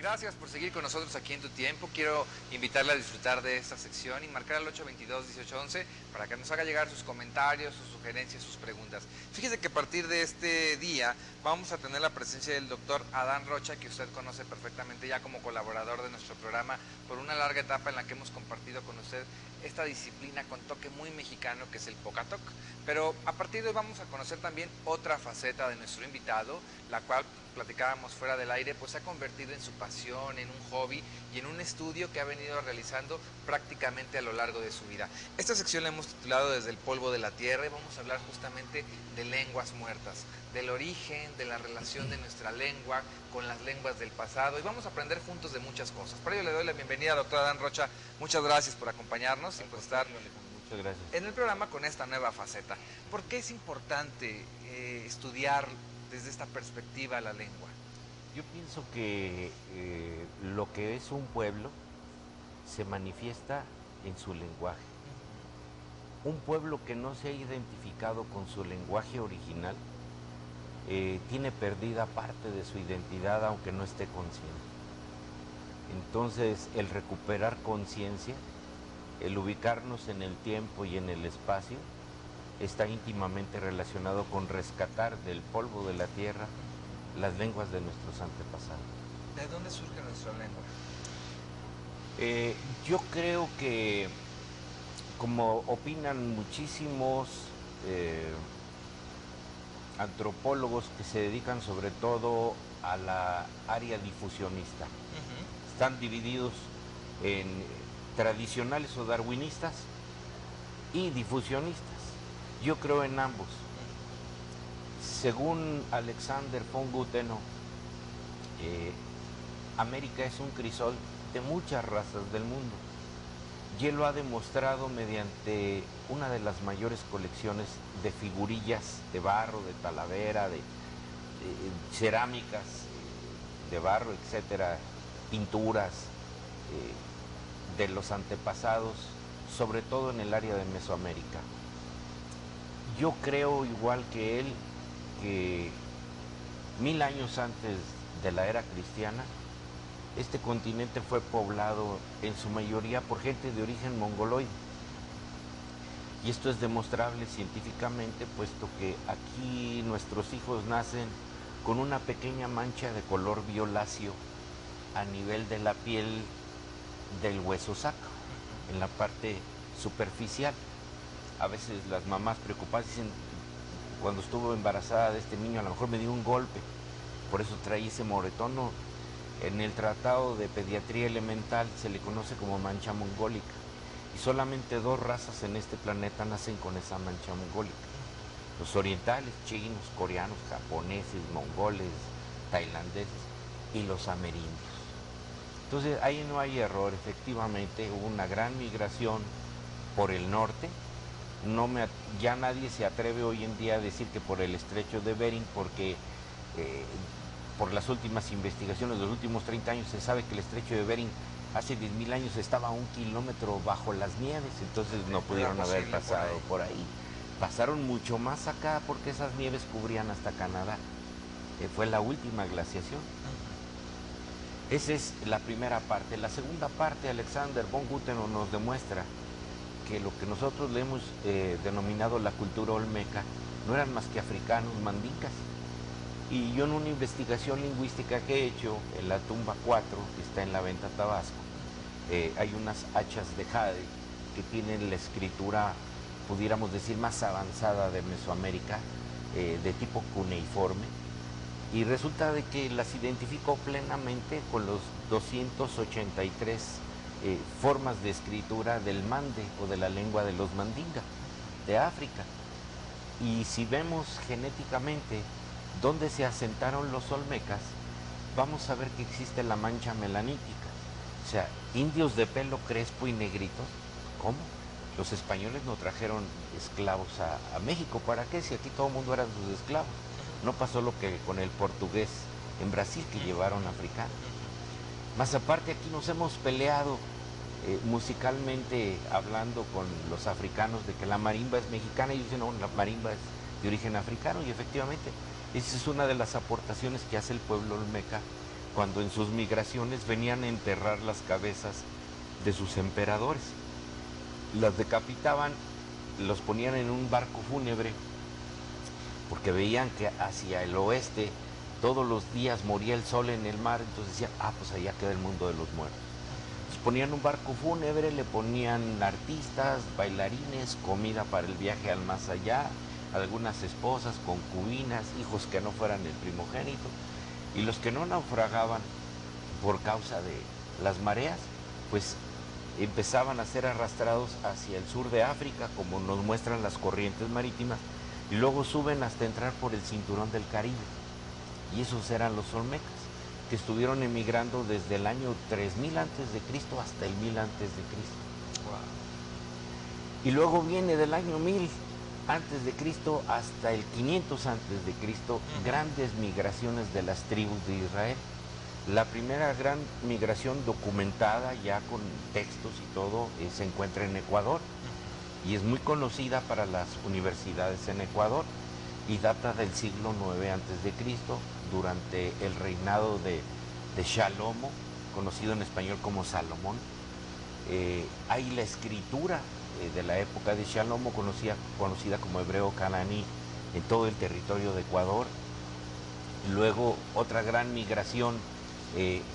Gracias por seguir con nosotros aquí en Tu Tiempo. Quiero invitarle a disfrutar de esta sección y marcar al 822-1811 para que nos haga llegar sus comentarios, sus sugerencias, sus preguntas. Fíjese que a partir de este día vamos a tener la presencia del doctor Adán Rocha, que usted conoce perfectamente ya como colaborador de nuestro programa por una larga etapa en la que hemos compartido con usted esta disciplina con toque muy mexicano que es el Pocatoc. Pero a partir de hoy vamos a conocer también otra faceta de nuestro invitado, la cual platicábamos fuera del aire, pues se ha convertido en su pasión, en un hobby y en un estudio que ha venido realizando prácticamente a lo largo de su vida. Esta sección la hemos titulado Desde el polvo de la tierra y vamos a hablar justamente de lenguas muertas, del origen, de la relación de nuestra lengua con las lenguas del pasado y vamos a aprender juntos de muchas cosas. Por ello le doy la bienvenida, doctor Adán Rocha. Muchas gracias por acompañarnos y por estar muchas gracias en el programa con esta nueva faceta. ¿Por qué es importante estudiar desde esta perspectiva la lengua? Yo pienso que lo que es un pueblo se manifiesta en su lenguaje. Un pueblo que no se ha identificado con su lenguaje original tiene perdida parte de su identidad aunque no esté consciente. Entonces el recuperar conciencia, el ubicarnos en el tiempo y en el espacio está íntimamente relacionado con rescatar del polvo de la tierra las lenguas de nuestros antepasados. ¿De dónde surge nuestra lengua? Yo creo que, como opinan muchísimos antropólogos que se dedican sobre todo a la área difusionista, están divididos en tradicionales o darwinistas y difusionistas. Yo creo en ambos. Según Alexander von Gutenberg, América es un crisol de muchas razas del mundo y él lo ha demostrado mediante una de las mayores colecciones de figurillas de barro, de talavera, de cerámicas de barro, etcétera, pinturas de los antepasados, sobre todo en el área de Mesoamérica. Yo creo, igual que él, que 1000 años antes de la era cristiana, este continente fue poblado en su mayoría por gente de origen mongoloide. Y esto es demostrable científicamente, puesto que aquí nuestros hijos nacen con una pequeña mancha de color violáceo a nivel de la piel del hueso sacro, en la parte superficial. A veces las mamás preocupadas dicen, cuando estuvo embarazada de este niño a lo mejor me dio un golpe, por eso trae ese moretón. No. En el Tratado de Pediatría Elemental se le conoce como mancha mongólica y solamente 2 razas en este planeta nacen con esa mancha mongólica: los orientales, chinos, coreanos, japoneses, mongoles, tailandeses y los amerindios. Entonces ahí no hay error. Efectivamente hubo una gran migración por el norte. Ya nadie se atreve hoy en día a decir que por el estrecho de Bering, porque por las últimas investigaciones de los últimos 30 años se sabe que el estrecho de Bering hace 10.000 años estaba a 1 kilómetro bajo las nieves, entonces no pudieron haber pasado por ahí. Pasaron mucho más acá porque esas nieves cubrían hasta Canadá. Fue la última glaciación. Esa es la primera parte. La segunda parte, Alexander von Gutenberg nos demuestra que lo que nosotros le hemos denominado la cultura olmeca no eran más que africanos mandinkas. Y yo en una investigación lingüística que he hecho en la tumba 4, que está en La Venta, Tabasco, hay unas hachas de jade que tienen la escritura, pudiéramos decir, más avanzada de Mesoamérica, de tipo cuneiforme, y resulta de que las identificó plenamente con los 283 formas de escritura del mande o de la lengua de los mandinga de África. Y si vemos genéticamente dónde se asentaron los olmecas, vamos a ver que existe la mancha melanítica. O sea, indios de pelo crespo y negritos. ¿Cómo? Los españoles no trajeron esclavos a México. ¿Para qué? Si aquí todo el mundo eran sus esclavos. No pasó lo que con el portugués en Brasil, que llevaron africanos. Más aparte, aquí nos hemos peleado musicalmente hablando con los africanos de que la marimba es mexicana, y ellos dicen, no, la marimba es de origen africano, y efectivamente esa es una de las aportaciones que hace el pueblo olmeca cuando en sus migraciones venían a enterrar las cabezas de sus emperadores. Las decapitaban, los ponían en un barco fúnebre, porque veían que hacia el oeste todos los días moría el sol en el mar, entonces decían, pues allá queda el mundo de los muertos. Entonces ponían un barco fúnebre, le ponían artistas, bailarines, comida para el viaje al más allá, algunas esposas, concubinas, hijos que no fueran el primogénito, y los que no naufragaban por causa de las mareas, pues empezaban a ser arrastrados hacia el sur de África, como nos muestran las corrientes marítimas, y luego suben hasta entrar por el cinturón del Caribe. Y esos eran los olmecas, que estuvieron emigrando desde el año 3000 antes de Cristo hasta el 1000 antes de Cristo. Wow. Y luego viene del año 1000 antes de Cristo hasta el 500 antes de Cristo, grandes migraciones de las tribus de Israel. La primera gran migración documentada ya con textos y todo se encuentra en Ecuador y es muy conocida para las universidades en Ecuador y data del siglo IX antes de Cristo, durante el reinado de Shalomo, conocido en español como Salomón. Hay la escritura de la época de Shalomo, conocida como hebreo cananí, en todo el territorio de Ecuador. Luego otra gran migración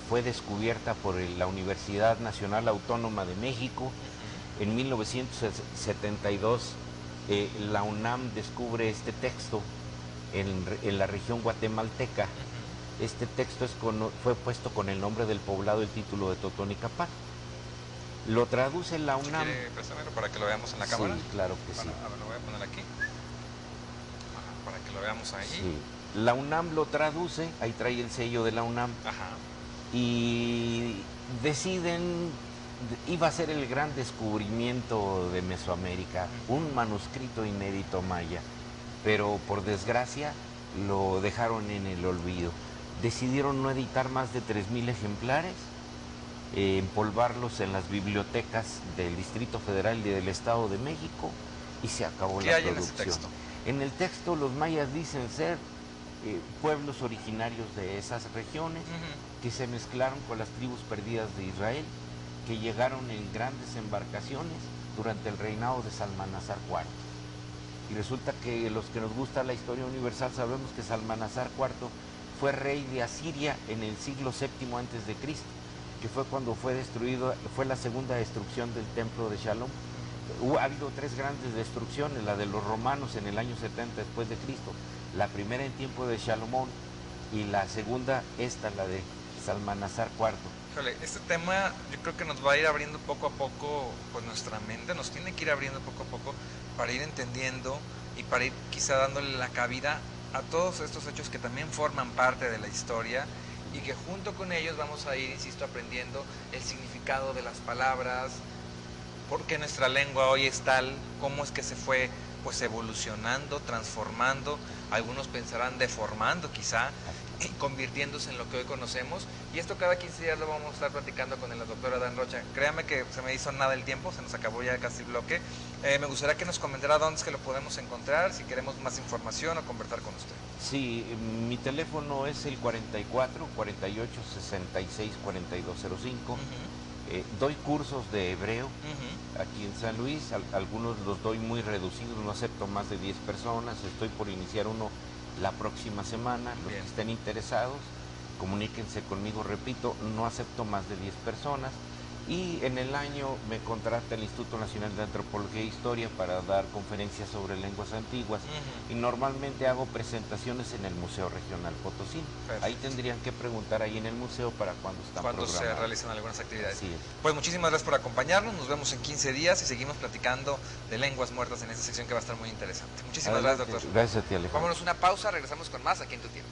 fue descubierta por la Universidad Nacional Autónoma de México. En 1972 la UNAM descubre este texto en la región guatemalteca. Este texto fue puesto con el nombre del poblado, el título de Totonicapán. Lo traduce la UNAM. ¿Quiere préstamelo para que lo veamos en la cámara? Sí, claro que sí. A ver, lo voy a poner aquí. Para que lo veamos ahí. Sí. La UNAM lo traduce, ahí trae el sello de la UNAM. Ajá. Y deciden, iba a ser el gran descubrimiento de Mesoamérica, un manuscrito inédito maya, pero por desgracia lo dejaron en el olvido. Decidieron no editar más de 3000 ejemplares, empolvarlos en las bibliotecas del Distrito Federal y del Estado de México, y se acabó la producción. ¿Qué hay en ese texto? En el texto los mayas dicen ser pueblos originarios de esas regiones, que se mezclaron con las tribus perdidas de Israel, que llegaron en grandes embarcaciones durante el reinado de Salmanasar IV. Y resulta que los que nos gusta la historia universal sabemos que Salmanasar IV fue rey de Asiria en el siglo VII antes de Cristo, que fue cuando fue destruido, fue la segunda destrucción del templo de Shalom. Ha habido tres grandes destrucciones, la de los romanos en el año 70 después de Cristo, la primera en tiempo de Salomón y la segunda la de Salmanasar IV. Híjole, este tema yo creo que nos va a ir abriendo poco a poco pues nuestra mente, nos tiene que ir abriendo poco a poco para ir entendiendo y para ir quizá dándole la cabida a todos estos hechos que también forman parte de la historia y que junto con ellos vamos a ir, insisto, aprendiendo el significado de las palabras, por qué nuestra lengua hoy es tal, cómo es que se fue pues evolucionando, transformando, algunos pensarán deformando quizá, y convirtiéndose en lo que hoy conocemos, y esto cada 15 días lo vamos a estar platicando con la doctora Dan Rocha. Créame que se me hizo nada el tiempo, se nos acabó ya casi el bloque. Me gustaría que nos comentara dónde es que lo podemos encontrar, si queremos más información o conversar con usted. Sí, mi teléfono es el 44 48 66 4205. Doy cursos de hebreo aquí en San Luis, algunos los doy muy reducidos, no acepto más de 10 personas, estoy por iniciar uno la próxima semana. Los que estén interesados, comuníquense conmigo, repito, no acepto más de 10 personas. Y en el año me contrata el Instituto Nacional de Antropología e Historia para dar conferencias sobre lenguas antiguas, y normalmente hago presentaciones en el Museo Regional Potosí. Ahí tendrían que preguntar ahí en el museo para cuándo están programadas. Cuando se realizan algunas actividades. Así es. Pues muchísimas gracias por acompañarnos, nos vemos en 15 días y seguimos platicando de lenguas muertas en esta sección que va a estar muy interesante. Muchísimas gracias, doctor. Gracias a ti, Alejandro. Vámonos a una pausa, regresamos con más aquí en Tu Tiempo.